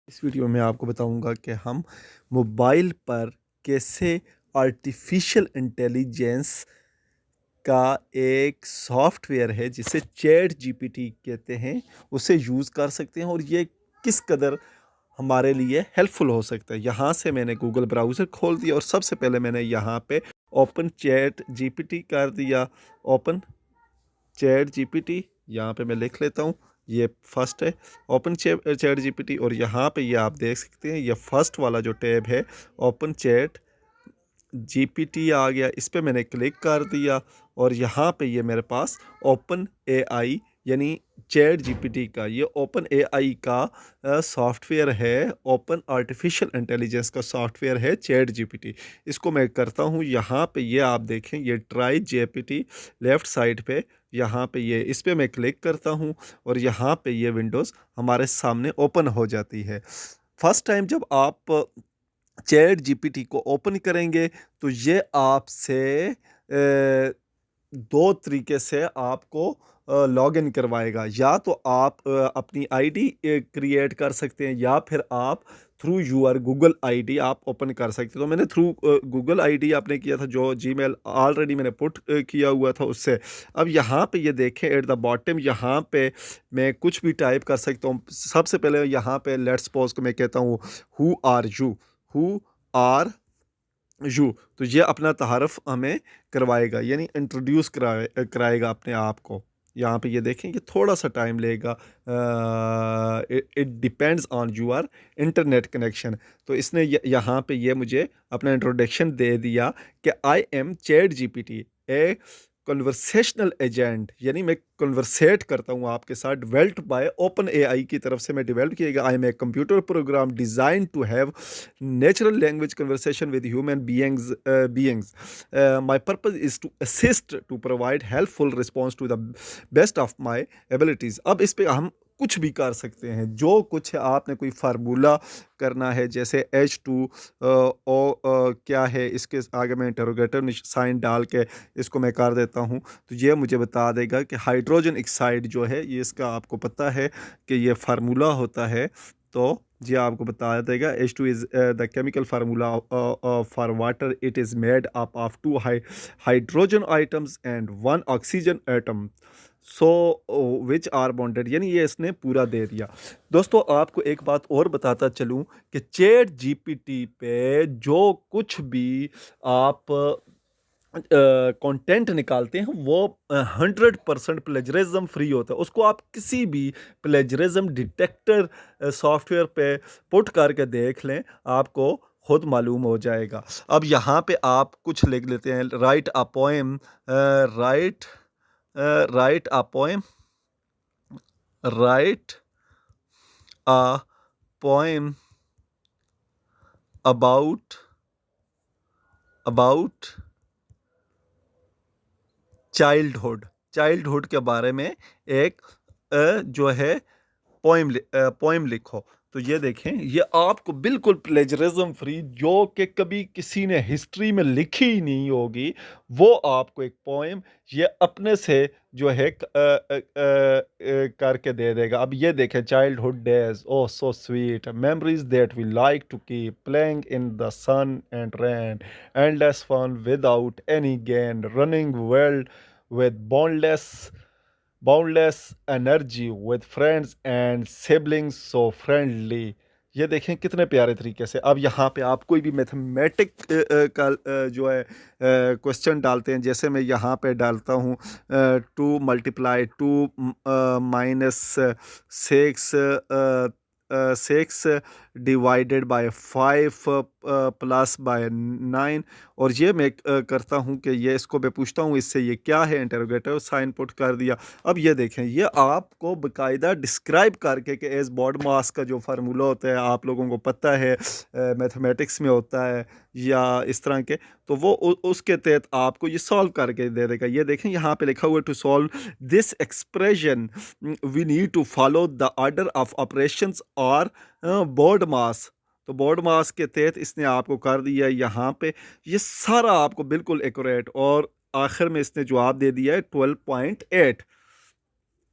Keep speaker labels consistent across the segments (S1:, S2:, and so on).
S1: इस वीडियो में आपको बताऊंगा कि हम मोबाइल पर कैसे आर्टिफिशियल इंटेलिजेंस का एक सॉफ्टवेयर है जिसे चैट जीपीटी कहते हैं उसे यूज़ कर सकते हैं और ये किस कदर हमारे लिए हेल्पफुल हो सकता है। यहाँ से मैंने गूगल ब्राउज़र खोल दिया और सबसे पहले मैंने यहाँ पे ओपन चैट जीपीटी कर दिया। ओपन चैट जीपीटी यहाँ पे मैं लिख लेता हूँ। ये फर्स्ट है ओपन चैट जीपीटी और यहाँ पे ये आप देख सकते हैं ये फर्स्ट वाला जो टैब है ओपन चैट जीपीटी आ गया। इस पे मैंने क्लिक कर दिया और यहाँ पे ये मेरे पास ओपन एआई यानी चैट जीपीटी का ये ओपन एआई का सॉफ्टवेयर है। ओपन आर्टिफिशियल इंटेलिजेंस का सॉफ्टवेयर है चैट जीपीटी। इसको मैं करता हूँ यहाँ पे ये आप देखें ये ट्राई जीपीटी लेफ़्ट साइड पे यहाँ पे ये इस पे मैं क्लिक करता हूँ और यहाँ पे ये विंडोज़ हमारे सामने ओपन हो जाती है। फर्स्ट टाइम जब आप चैट जीपीटी को ओपन करेंगे तो ये आपसे दो तरीके से आपको लॉग इन करवाएगा। या तो आप अपनी आईडी क्रिएट कर सकते हैं या फिर आप थ्रू यूर गूगल आईडी आप ओपन कर सकते हो। तो मैंने थ्रू गूगल आईडी आपने किया था जो जीमेल ऑलरेडी मैंने पुट किया हुआ था उससे। अब यहाँ पे ये देखें एट द बॉटम यहाँ पे मैं कुछ भी टाइप कर सकता हूँ। सबसे पहले यहाँ पे लेट्स सपोज को मैं कहता हूँ who are you, who are you. तो ये अपना तारफ़ हमें करवाएगा यानी इंट्रोड्यूस कराएगा अपने आप को। यहाँ पे ये देखें कि थोड़ा सा टाइम लेगा। It depends on your internet connection. तो इसने यहाँ पे ये मुझे अपना इंट्रोडक्शन दे दिया कि I am chat GPT A conversational agent यानी मैं कन्वर्सेट करता हूँ आपके साथ। डेवलप्ड बाय ओपन एआई की तरफ से मैं डेवलप किया गया। I am a computer program design to have natural language conversation with human beings. My purpose is to assist to provide helpful response to the best of my abilities. अब इस पे हम कुछ भी कर सकते हैं जो कुछ है। आपने कोई फार्मूला करना है जैसे H2 O क्या है इसके आगे मैं इंटरोगेटर साइन डाल के इसको मैं कर देता हूँ तो ये मुझे बता देगा कि हाइड्रोजन ऑक्साइड जो है ये इसका आपको पता है कि ये फार्मूला होता है। तो जी आपको बता देगा H2 is the chemical formula for water. It is made up of two hydrogen items and one oxygen atom so which are bonded यानी ये इसने पूरा दे दिया। दोस्तों आपको एक बात और बताता चलूँ कि चैट जीपीटी पे जो कुछ भी आप कंटेंट निकालते हैं वो 100% प्लेजरिज्म फ्री होता है। उसको आप किसी भी प्लेजरिज्म डिटेक्टर सॉफ्टवेयर पे पुट करके देख लें आपको खुद मालूम हो जाएगा। अब यहाँ पे आप कुछ लिख लेते हैं right a poem, right right a poem, right a poem about about childhood. Childhood के बारे में एक जो है पोएम लिखो। तो ये देखें ये आपको बिल्कुल प्लेजरिज्म फ्री जो कि कभी किसी ने हिस्ट्री में लिखी ही नहीं होगी वो आपको एक पोएम ये अपने से जो है करके दे देगा। अब ये देखें childhood days oh so sweet memories that we like to keep playing in the sun and rain endless fun without any gain running world with boundless energy with friends and siblings so friendly। ये देखें कितने प्यारे तरीके से। अब यहाँ पे आप कोई भी मैथमेटिक का जो है क्वेश्चन डालते हैं जैसे मैं यहाँ पे डालता हूँ 2 multiply 2 minus 6 6 divided by 5 plus by 9। और ये मैं करता हूँ कि ये इसको मैं पूछता हूँ इससे ये क्या है इंटरोगेटिव साइन पुट कर दिया। अब ये देखें ये आपको बाकायदा डिस्क्राइब करके कि एज बॉड मास का जो फार्मूला होता है आप लोगों को पता है मैथमेटिक्स में होता है या इस तरह के तो वो उसके तहत आपको ये सॉल्व करके दे देगा। ये देखें यहाँ पे लिखा हुआ to solve this expression we need to follow the order of operations और बोर्ड मास। तो बोर्ड मास के तहत इसने आपको कर दिया यहाँ पे ये सारा आपको बिल्कुल एक्यूरेट और आखिर में इसने जवाब दे दिया है 12.8।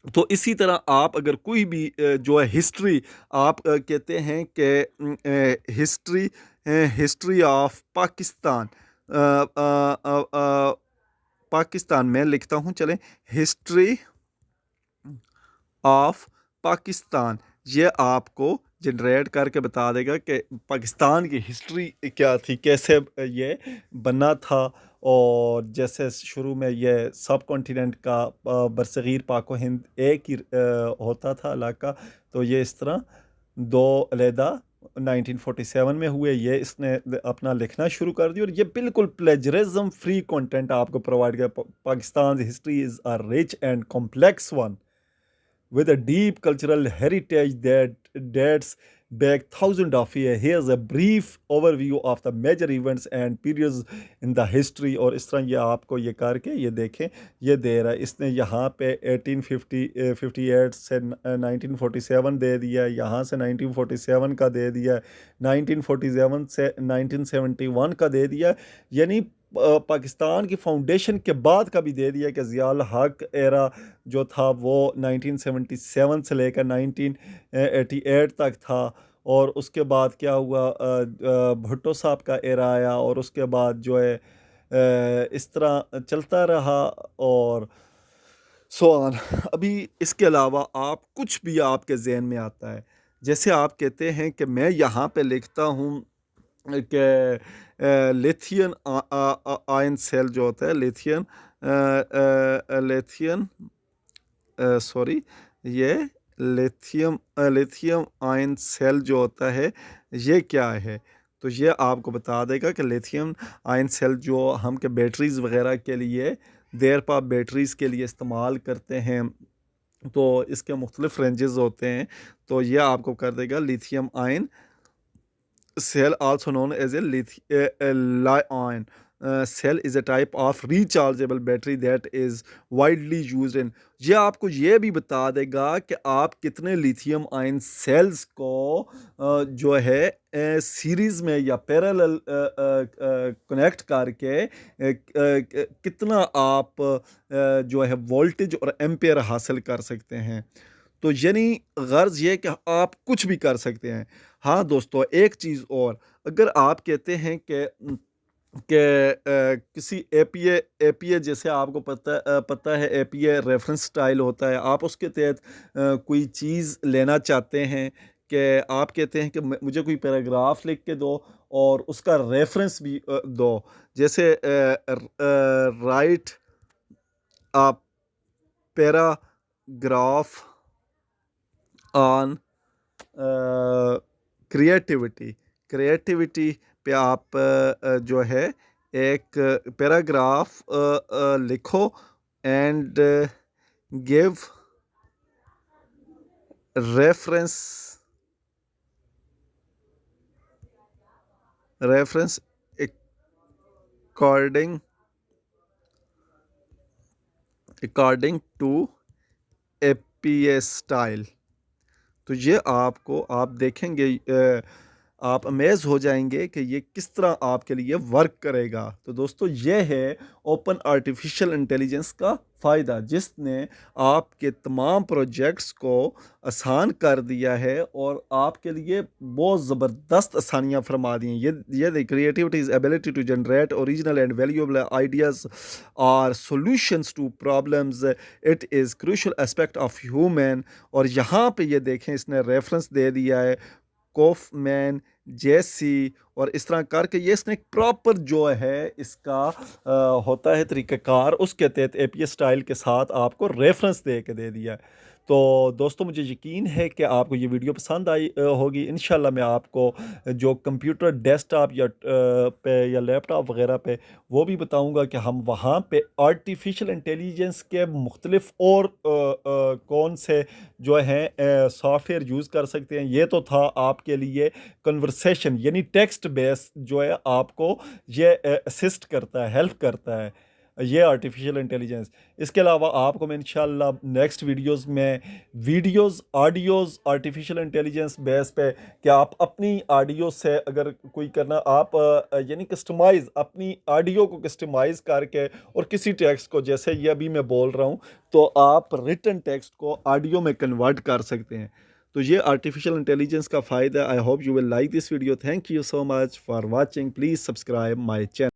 S1: तो इसी तरह आप अगर कोई भी जो है हिस्ट्री आप कहते हैं कि history history of Pakistan Pakistan में लिखता हूँ चलें हिस्ट्री ऑफ पाकिस्तान ये आपको जनरेट करके बता देगा कि पाकिस्तान की हिस्ट्री क्या थी कैसे ये बना था और जैसे शुरू में ये सब कॉन्टिनेंट का बरसगीर पाक व हिंद एक ही होता था इलाका तो ये इस तरह दो अलहदा 1947 में हुए ये इसने अपना लिखना शुरू कर दिया और ये बिल्कुल प्लेजरिज्म फ्री कंटेंट आपको प्रोवाइड किया Pakistan history is a rich and complex one with a deep cultural heritage that dates back thousands of years. Here's a brief overview of the major events and periods in the history और इस तरह ये आपको ये करके ये देखें ये दे रहा है इसने यहाँ पे 1858 से 1947 दे दिया यहाँ से 1947 का दे दिया 1947 से 1971 का दे दिया यानी पाकिस्तान की फाउंडेशन के बाद का भी दे दिया कि ज़ियाउल हक एरा जो था वो 1977 से लेकर 1988 तक था और उसके बाद क्या हुआ भुट्टो साहब का एरा आया और उसके बाद जो है इस तरह चलता रहा और सो ऑन अभी इसके अलावा आप कुछ भी आपके जहन में आता है जैसे आप कहते हैं कि मैं यहाँ पे लिखता हूँ कि लिथियन आयन सेल जो होता है लिथियन लिथियन सॉरी ये लिथियम आयन सेल जो होता है ये क्या है तो ये आपको बता देगा कि लिथियम आयन सेल जो हम के बैटरीज वगैरह के लिए देर पावर बैटरीज के लिए इस्तेमाल करते हैं तो इसके मुख्तलिफ रेंजेस होते हैं तो ये आपको कर देगा lithium ion cell also known as a lithium-ion cell is a type of rechargeable battery that is widely used in ये आपको ये भी बता देगा कि आप कितने लिथियम आयन सेल्स को जो है सीरीज में या पैरेलल कनेक्ट करके कितना आप जो है वोल्टेज और एम्पेयर हासिल कर सकते हैं तो यानी गर्ज ये कि आप कुछ भी कर सकते हैं हाँ दोस्तों एक चीज़ और अगर आप कहते हैं कि किसी एपीए जैसे आपको पता है एपीए रेफरेंस स्टाइल होता है आप उसके तहत कोई चीज़ लेना चाहते हैं कि आप कहते हैं कि मुझे कोई पैराग्राफ लिख के दो और उसका रेफरेंस भी दो जैसे write a paragraph on creativity पे आप जो है एक पैराग्राफ लिखो and give reference according to APS style तो ये आपको आप देखेंगे आप अमेज़ हो जाएंगे कि ये किस तरह आपके लिए वर्क करेगा तो दोस्तों ये है ओपन आर्टिफिशियल इंटेलिजेंस का फ़ायदा जिसने आपके तमाम प्रोजेक्ट्स को आसान कर दिया है और आपके लिए बहुत ज़बरदस्त आसानियाँ फरमा दी हैं ये creativity is ability to generate original and valuable ideas और solutions to problems it is crucial aspect of human और यहाँ पे ये देखें इसने रेफरेंस दे दिया है कॉफमैन जेसी और इस तरह करके ये इसने एक प्रॉपर जो है इसका होता है तरीक़ाकार उसके तहत एपीएस स्टाइल के साथ आपको रेफरेंस दे के दे दिया है तो दोस्तों मुझे यकीन है कि आपको ये वीडियो पसंद आई होगी इंशाल्लाह मैं आपको जो कंप्यूटर डेस्कटॉप या पे या लैपटॉप वगैरह पे वो भी बताऊंगा कि हम वहाँ पे आर्टिफिशियल इंटेलिजेंस के मुख्तलिफ और कौन से जो हैं सॉफ्टवेयर यूज़ कर सकते हैं ये तो था आपके लिए कन्वर्सेशन यानी टेक्स्ट बेस जो है आपको ये असिस्ट करता है हेल्प करता है ये आर्टिफिशियल इंटेलिजेंस। इसके अलावा आपको मैं इंशाल्लाह नेक्स्ट वीडियोस में videos audios artificial intelligence base पे कि आप अपनी ऑडियो से अगर कोई करना आप यानी कस्टमाइज़ अपनी ऑडियो को कस्टमाइज़ करके और किसी टेक्स्ट को जैसे ये अभी मैं बोल रहा हूँ तो आप रिटन टेक्स्ट को ऑडियो में कन्वर्ट कर सकते हैं। तो ये आर्टिफिशियल इंटेलिजेंस का फ़ायदा। I hope you will like this video. Thank you so much for watching. Please subscribe my channel.